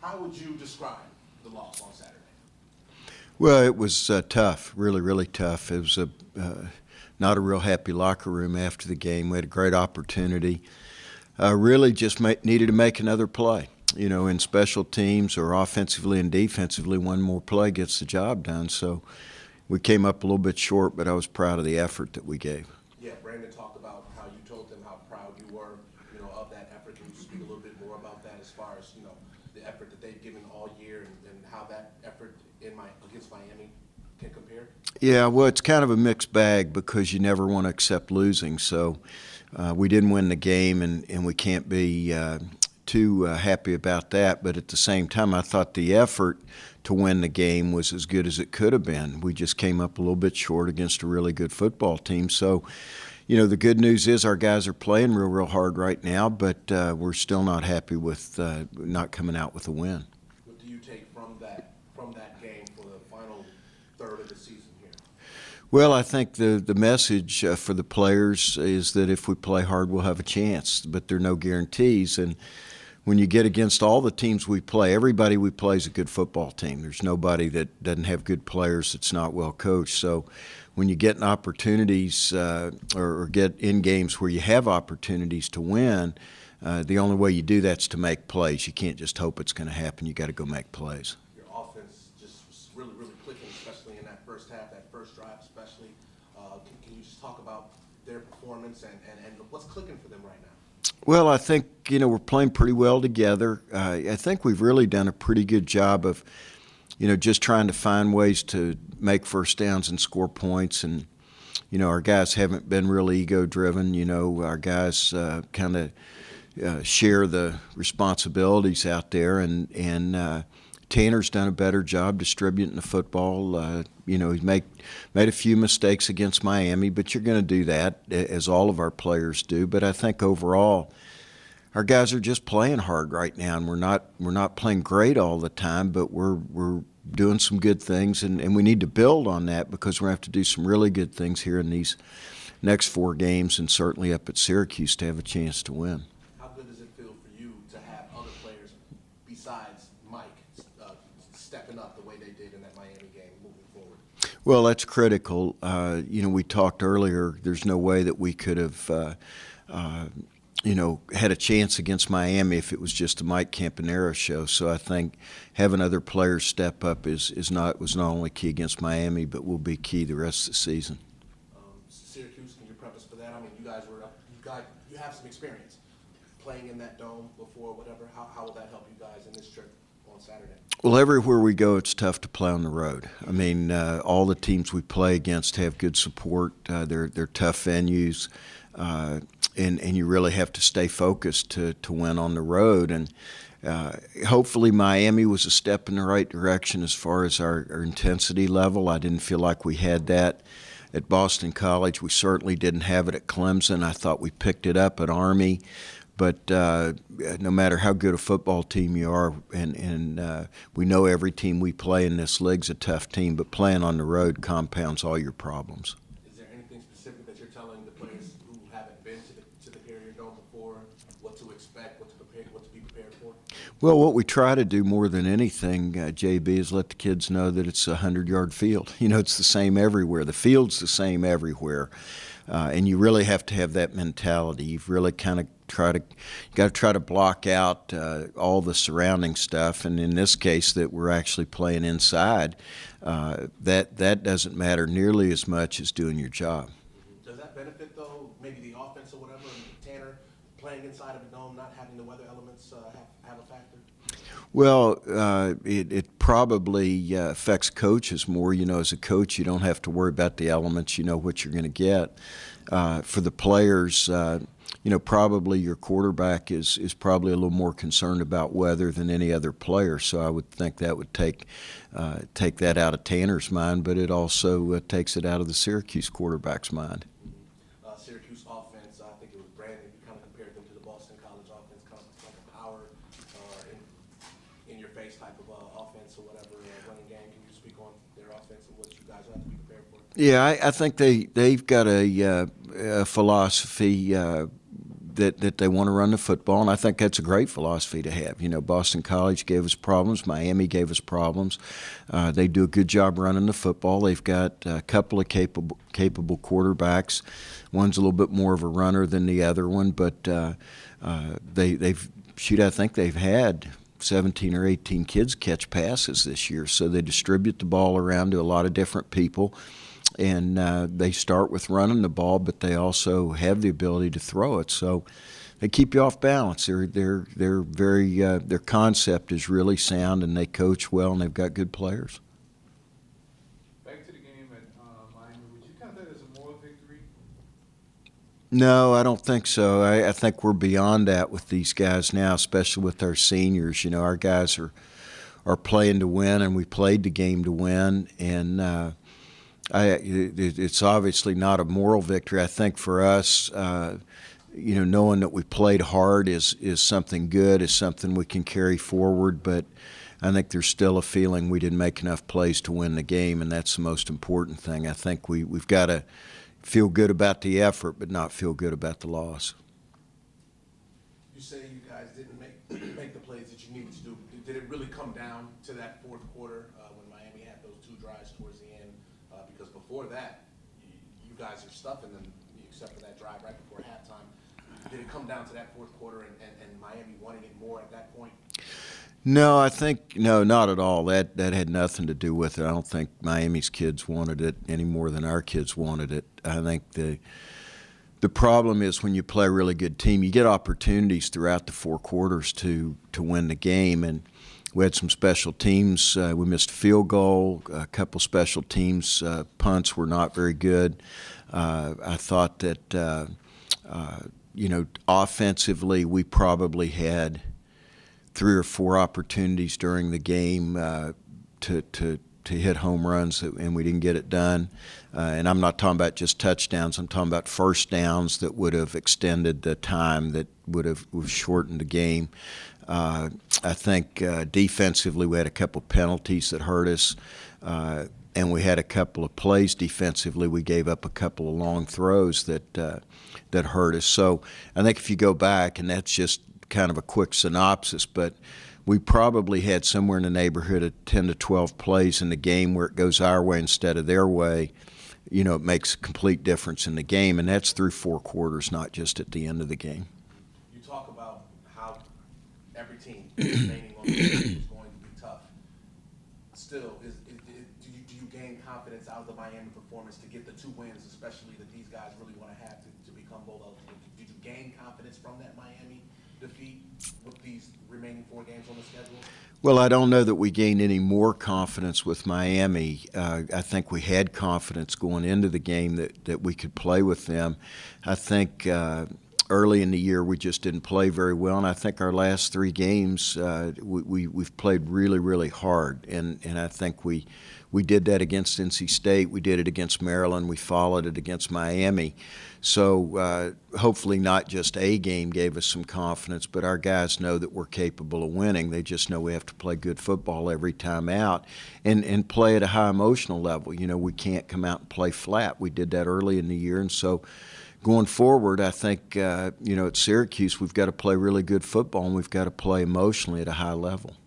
How would you describe the loss on Saturday? Well, it was tough, really, really tough. It was not a real happy locker room after the game. We had a great opportunity. Really just needed to make another play. You know, in special teams or offensively and defensively, one more play gets the job done. So we came up a little bit short, but I was proud of the effort that we gave. Yeah, Brandon talked about how you told them how proud you were, of that effort. Can you speak a little bit more about that as far as, the effort that they've given all year and how that effort against Miami can compare? Yeah, well, it's kind of a mixed bag because you never want to accept losing. So we didn't win the game, and we can't be too happy about that. But at the same time, I thought the effort to win the game was as good as it could have been. We just came up a little bit short against a really good football team. So, the good news is our guys are playing real, real hard right now, but we're still not happy with not coming out with a win. What do you take from that game for the final third of the season here? Well, I think the message for the players is that if we play hard, we'll have a chance, but there are no guarantees. And when you get against all the teams we play, everybody we play is a good football team. There's nobody that doesn't have good players that's not well coached. So when you get in opportunities or get in games where you have opportunities to win, the only way you do that is to make plays. You can't just hope it's going to happen. You got to go make plays. Your offense just was really, really clicking, especially in that first half, that first drive especially. Can you just talk about their performance and what's clicking for them right now? Well, I think, we're playing pretty well together. I think we've really done a pretty good job of, just trying to find ways to make first downs and score points. And, our guys haven't been real ego-driven. Our guys kind of share the responsibilities out there. And Tanner's done a better job distributing the football. He's made a few mistakes against Miami, but you're going to do that, as all of our players do. But I think overall, our guys are just playing hard right now, and we're not playing great all the time, but we're doing some good things, and we need to build on that because we're going to have to do some really good things here in these next 4 games, and certainly up at Syracuse to have a chance to win. How good does it feel for you to have other players besides Mike stepping up the way they did in that Miami game moving forward? Well, that's critical. We talked earlier, there's no way that we could have had a chance against Miami if it was just a Mike Campanaro show. So I think having other players step up was not only key against Miami, but will be key the rest of the season. Syracuse, can you prep us for that? I mean, you have some experience playing in that dome before, whatever. How will that help you guys in this trip on Saturday? Well, everywhere we go, it's tough to play on the road. I mean, all the teams we play against have good support. They're tough venues. And you really have to stay focused to win on the road. And hopefully Miami was a step in the right direction as far as our intensity level. I didn't feel like we had that at Boston College. We certainly didn't have it at Clemson. I thought we picked it up at Army. But no matter how good a football team you are, and we know every team we play in this league's a tough team, but playing on the road compounds all your problems. Is there anything specific that you're telling the players who haven't been to the Carrier Dome before, what to expect, what to be prepared for? Well, what we try to do more than anything, JB, is let the kids know that it's a 100-yard field. It's the same everywhere. The field's the same everywhere. And you really have to have that mentality. You've really kind of got to try to block out all the surrounding stuff. And in this case, that we're actually playing inside, that doesn't matter nearly as much as doing your job. Does that benefit, though, maybe the offense or whatever, Tanner playing inside of a dome, not having the weather elements have a factor? Well, it probably affects coaches more. As a coach, you don't have to worry about the elements. You know what you're going to get. For the players, probably your quarterback is probably a little more concerned about weather than any other player. So I would think that would take that out of Tanner's mind, but it also takes it out of the Syracuse quarterback's mind. Syracuse offense, I think it was Brandon, you kind of compared them to the Boston College offense, kind of like a power in your face type of offense or whatever, running game. Can you speak on their offense and what you guys have to be prepared for? Yeah, I think they've got a philosophy that they want to run the football, and I think that's a great philosophy to have. Boston College gave us problems. Miami gave us problems. They do a good job running the football. They've got a couple of capable quarterbacks. One's a little bit more of a runner than the other one, but I think they've had 17 or 18 kids catch passes this year. So they distribute the ball around to a lot of different people. And they start with running the ball, but they also have the ability to throw it. So they keep you off balance. They're very their concept is really sound, and they coach well, and they've got good players. Back to the game at Miami, would you count that as a moral victory? No, I don't think so. I think we're beyond that with these guys now, especially with our seniors. Our guys are playing to win, and we played the game to win, and it's obviously not a moral victory. I think for us, knowing that we played hard is something good, is something we can carry forward. But I think there's still a feeling we didn't make enough plays to win the game, and that's the most important thing. I think we've got to feel good about the effort, but not feel good about the loss. You say you guys didn't make the plays that you needed to do. Did it really come down to that fourth quarter when Miami had those two drives towards the end? Because before that, you guys are stuffing them, except for that drive right before halftime. Did it come down to that fourth quarter and Miami wanting it more at that point? No, no, not at all. That had nothing to do with it. I don't think Miami's kids wanted it any more than our kids wanted it. I think the problem is when you play a really good team, you get opportunities throughout the four quarters to win the game, and we had some special teams. We missed a field goal. A couple special teams punts were not very good. I thought that offensively we probably had 3 or 4 opportunities during the game to hit home runs, and we didn't get it done. And I'm not talking about just touchdowns. I'm talking about first downs that would have extended the time, that would have shortened the game. I think defensively we had a couple penalties that hurt us, and we had a couple of plays defensively. We gave up a couple of long throws that hurt us. So I think if you go back, and that's just kind of a quick synopsis, but we probably had somewhere in the neighborhood of 10 to 12 plays in the game where it goes our way instead of their way. It makes a complete difference in the game, and that's through 4 quarters, not just at the end of the game. You talk about how every team remaining on the field is going to be tough. Still, do you gain confidence out of the Miami performance to get the 2 wins, especially that these guys really want to have to become bowl eligible? Did you gain confidence from that Miami defeat with these remaining 4 games on the schedule? Well, I don't know that we gained any more confidence with Miami. I think we had confidence going into the game that we could play with them. I think early in the year we just didn't play very well, and I think our last 3 games we've played really, really hard, and I think we did that against NC State. We did it against Maryland. We followed it against Miami. So hopefully not just a game gave us some confidence, but our guys know that we're capable of winning. They just know we have to play good football every time out and play at a high emotional level. We can't come out and play flat. We did that early in the year, and so going forward, I think, at Syracuse we've got to play really good football, and we've got to play emotionally at a high level.